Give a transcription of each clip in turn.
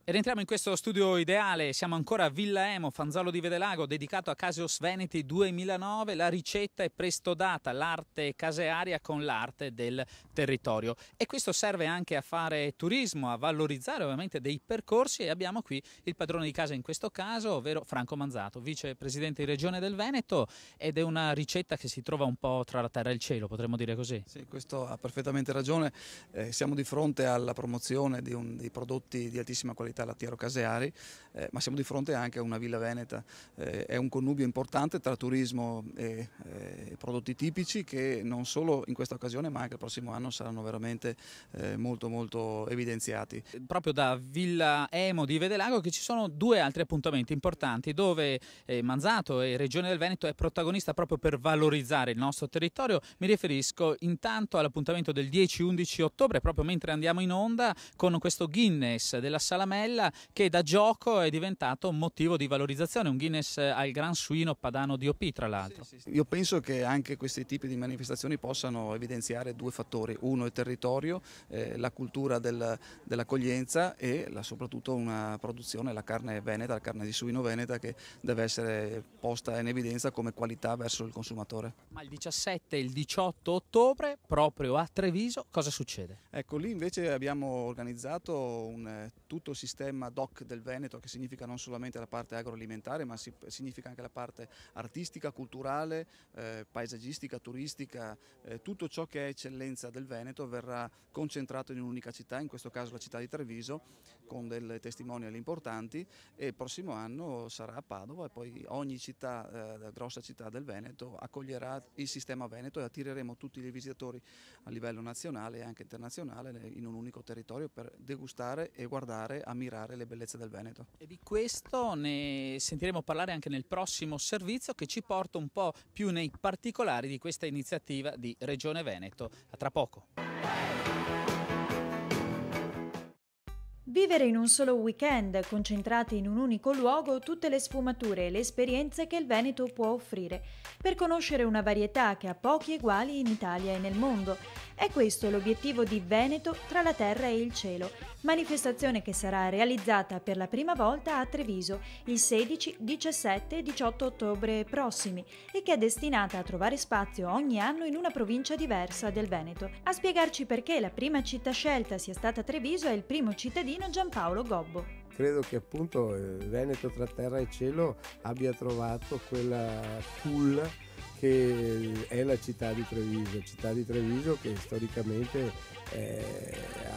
Ed entriamo in questo studio ideale, siamo ancora a Villa Emo, Fanzolo di Vedelago, dedicato a Caseos Veneti 2009. La ricetta è presto data, l'arte casearia con l'arte del territorio. E questo serve anche a fare turismo, a valorizzare ovviamente dei percorsi, e abbiamo qui il padrone di casa in questo caso, ovvero Franco Manzato, vicepresidente di Regione del Veneto, ed è una ricetta che si trova un po' tra la terra e il cielo, potremmo dire così. Sì, questo ha perfettamente ragione. Siamo di fronte alla promozione di prodotti di altissima qualità lattiero-caseari, ma siamo di fronte anche a una villa veneta. È un connubio importante tra turismo e prodotti tipici che non solo in questa occasione ma anche il prossimo anno saranno veramente molto evidenziati. Proprio da Villa Emo di Vedelago che ci sono due altri appuntamenti importanti dove Manzato e Regione del Veneto è protagonista proprio per valorizzare il nostro territorio. Mi riferisco intanto all'appuntamento del 10-11 ottobre, proprio mentre andiamo in onda, con questo Guinness della Salamella che da gioco è diventato un motivo di valorizzazione, un Guinness al Gran Suino Padano DOP tra l'altro. Sì. Io penso che anche questi tipi di manifestazioni possano evidenziare due fattori: uno il territorio, la cultura dell'accoglienza e soprattutto una produzione, la carne veneta, la carne di suino veneta, che deve essere posta in evidenza come qualità verso il consumatore. Ma il 17 e il 18 ottobre proprio a Treviso cosa succede? Ecco, lì invece abbiamo organizzato tutto il sistema DOC del Veneto, che significa non solamente la parte agroalimentare ma significa anche la parte artistica, culturale, paesaggistica, turistica. Tutto ciò che è eccellenza del Veneto verrà concentrato in un'unica città, in questo caso la città di Treviso, con delle testimonial importanti, e il prossimo anno sarà a Padova, e poi ogni città, grossa città del Veneto accoglierà il sistema Veneto, e attireremo tutti i visitatori a livello nazionale e anche internazionale in un unico territorio per degustare e guardare, ammirare le bellezze del Veneto. E di questo ne sentiremo parlare anche nel prossimo servizio, che ci porta un po' più nei particolari di questa iniziativa di Regione Veneto. A tra poco. Vivere in un solo weekend, concentrate in un unico luogo tutte le sfumature e le esperienze che il Veneto può offrire, per conoscere una varietà che ha pochi eguali in Italia e nel mondo. È questo l'obiettivo di Veneto tra la terra e il cielo, manifestazione che sarà realizzata per la prima volta a Treviso il 16, 17 e 18 ottobre prossimi, e che è destinata a trovare spazio ogni anno in una provincia diversa del Veneto. A spiegarci perché la prima città scelta sia stata Treviso è il primo cittadino Giampaolo Gobbo. Credo che appunto Veneto tra terra e cielo abbia trovato quella culla che è la città di Treviso che storicamente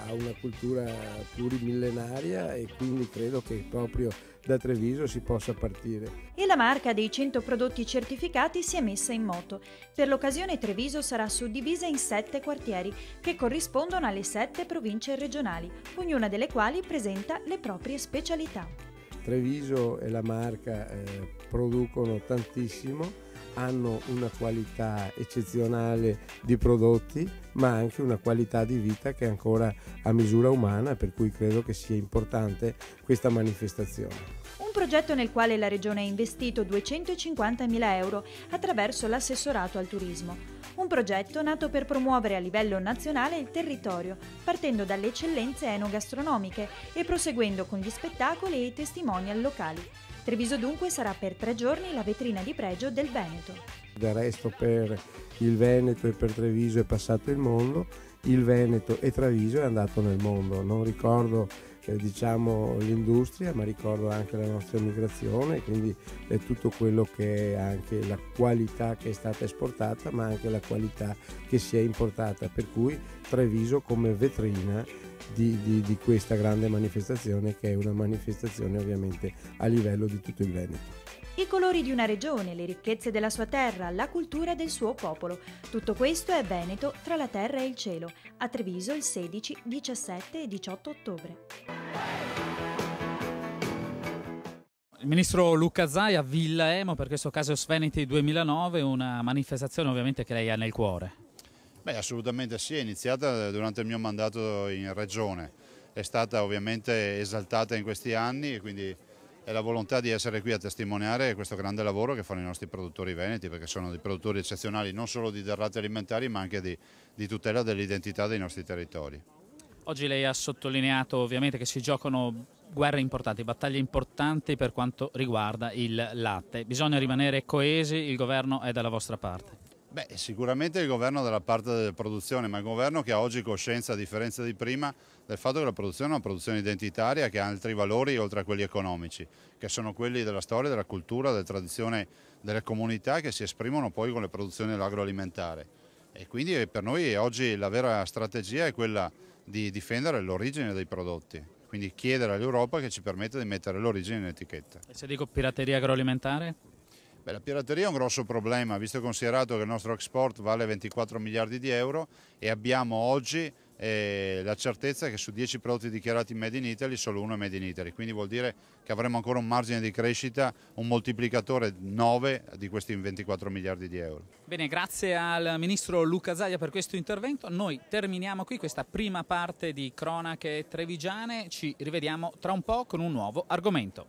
ha una cultura plurimillenaria, e quindi credo che proprio da Treviso si possa partire. E la marca dei 100 prodotti certificati si è messa in moto. Per l'occasione Treviso sarà suddivisa in 7 quartieri che corrispondono alle 7 province regionali, ognuna delle quali presenta le proprie specialità. Treviso e la marca producono tantissimo, hanno una qualità eccezionale di prodotti, ma anche una qualità di vita che è ancora a misura umana, per cui credo che sia importante questa manifestazione. Un progetto nel quale la Regione ha investito 250.000 euro attraverso l'assessorato al turismo. Un progetto nato per promuovere a livello nazionale il territorio, partendo dalle eccellenze enogastronomiche e proseguendo con gli spettacoli e i testimonial locali. Treviso dunque sarà per 3 giorni la vetrina di pregio del Veneto. Del resto per il Veneto e per Treviso è passato il mondo, il Veneto e Treviso è andato nel mondo. Non ricordo l'industria, ma ricordo anche la nostra immigrazione, quindi è tutto quello che è anche la qualità che è stata esportata, ma anche la qualità che si è importata, per cui Treviso come vetrina di questa grande manifestazione, che è una manifestazione ovviamente a livello di tutto il Veneto. I colori di una regione, le ricchezze della sua terra, la cultura del suo popolo. Tutto questo è Veneto tra la terra e il cielo, a Treviso il 16, 17 e 18 ottobre. Il ministro Luca Zaia a Villa Emo per questo Caseos Veneti 2009, una manifestazione ovviamente che lei ha nel cuore. Beh, assolutamente sì, è iniziata durante il mio mandato in Regione, è stata ovviamente esaltata in questi anni, e quindi è la volontà di essere qui a testimoniare questo grande lavoro che fanno i nostri produttori veneti, perché sono dei produttori eccezionali non solo di derrate alimentari ma anche di tutela dell'identità dei nostri territori. Oggi lei ha sottolineato ovviamente che si giocano guerre importanti, battaglie importanti per quanto riguarda il latte. Bisogna rimanere coesi, il governo è dalla vostra parte. Beh, sicuramente il governo è dalla parte della produzione, ma il governo che ha oggi coscienza, a differenza di prima, del fatto che la produzione è una produzione identitaria che ha altri valori oltre a quelli economici, che sono quelli della storia, della cultura, della tradizione delle comunità che si esprimono poi con le produzioni dell'agroalimentare. E quindi per noi oggi la vera strategia è quella di difendere l'origine dei prodotti, quindi chiedere all'Europa che ci permetta di mettere l'origine in etichetta. E se dico pirateria agroalimentare? Beh, la pirateria è un grosso problema, visto e considerato che il nostro export vale 24 miliardi di euro e abbiamo oggi la certezza che su 10 prodotti dichiarati Made in Italy solo uno è Made in Italy, quindi vuol dire che avremo ancora un margine di crescita, un moltiplicatore 9 di questi 24 miliardi di euro. Bene, grazie al Ministro Luca Zaia per questo intervento. Noi terminiamo qui questa prima parte di Cronache Trevigiane, ci rivediamo tra un po' con un nuovo argomento.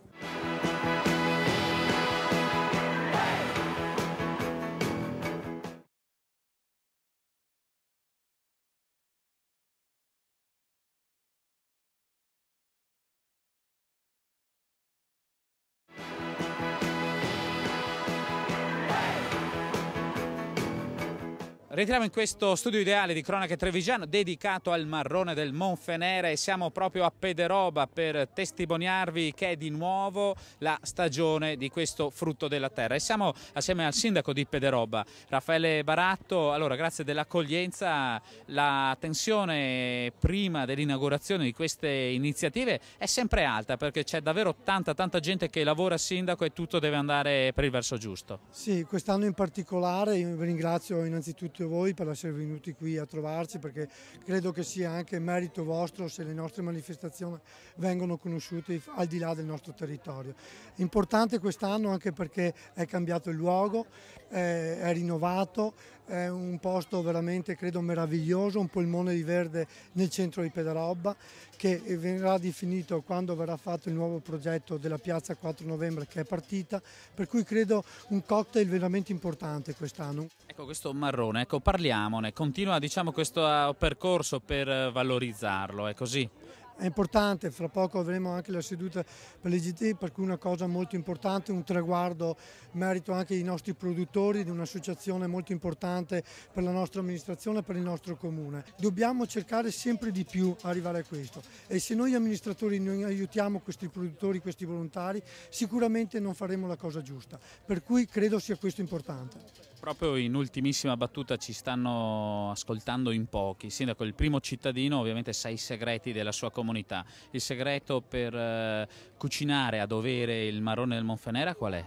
Rientriamo in questo studio ideale di Cronache Trevigiane dedicato al marrone del Monfenera e siamo proprio a Pederoba per testimoniarvi che è di nuovo la stagione di questo frutto della terra. E siamo assieme al sindaco di Pederoba, Raffaele Baratto. Allora, grazie dell'accoglienza. La tensione prima dell'inaugurazione di queste iniziative è sempre alta perché c'è davvero tanta gente che lavora sindaco e tutto deve andare per il verso giusto. Sì, quest'anno in particolare io vi ringrazio innanzitutto voi per essere venuti qui a trovarci, perché credo che sia anche merito vostro se le nostre manifestazioni vengono conosciute al di là del nostro territorio. Importante quest'anno anche perché è cambiato il luogo, è rinnovato, è un posto veramente credo meraviglioso, un polmone di verde nel centro di Pederoba che verrà definito quando verrà fatto il nuovo progetto della piazza 4 novembre che è partita, per cui credo un cocktail veramente importante quest'anno. Ecco questo marrone, ecco parliamone, continua diciamo questo percorso per valorizzarlo, è così? È importante, fra poco avremo anche la seduta per l'IGT, per cui una cosa molto importante, un traguardo, merito anche ai nostri produttori, di un'associazione molto importante per la nostra amministrazione e per il nostro comune. Dobbiamo cercare sempre di più arrivare a questo e se noi amministratori non aiutiamo questi produttori, questi volontari, sicuramente non faremo la cosa giusta, per cui credo sia questo importante. Proprio in ultimissima battuta ci stanno ascoltando in pochi. Sindaco, il primo cittadino ovviamente sa i segreti della sua comunità. Il segreto per cucinare a dovere il marrone del Monfenera qual è?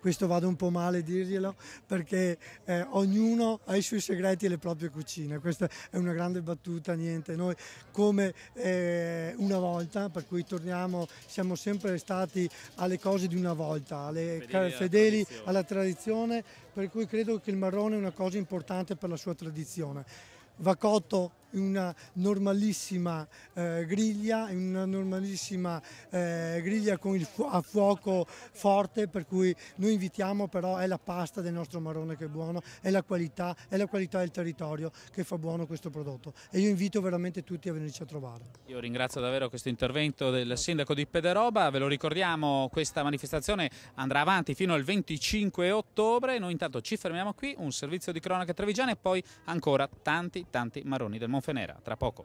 Questo vado un po' male a dirglielo perché ognuno ha i suoi segreti e le proprie cucine, questa è una grande battuta, niente, noi come una volta, per cui torniamo, siamo sempre stati alle cose di una volta, fedeli alla tradizione, per cui credo che il marrone è una cosa importante per la sua tradizione. Va cotto in una normalissima griglia, a fuoco forte, per cui noi invitiamo, però è la pasta del nostro marrone che è buono, è la qualità del territorio che fa buono questo prodotto e io invito veramente tutti a venirci a trovare. Io ringrazio davvero questo intervento del sindaco di Pederoba, ve lo ricordiamo, questa manifestazione andrà avanti fino al 25 ottobre, noi intanto ci fermiamo qui, un servizio di Cronache Trevigiane e poi ancora tanti marroni del Monfenera, tra poco.